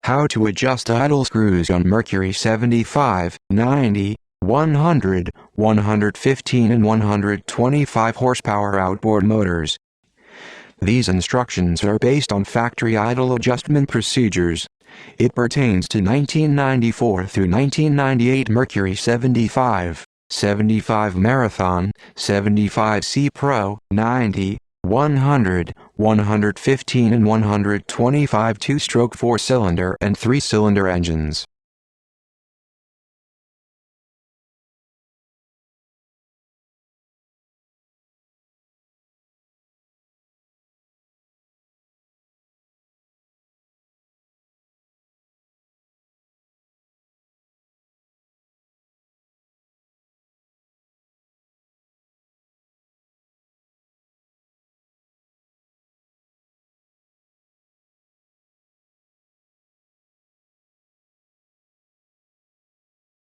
How to adjust idle screws on Mercury 75, 90, 100, 115 and 125 horsepower outboard motors. These instructions are based on factory idle adjustment procedures. It pertains to 1994 through 1998 Mercury 75, 75 Marathon, 75C Pro, 90, 100, 115 and 125 two-stroke 4-cylinder and 3-cylinder engines.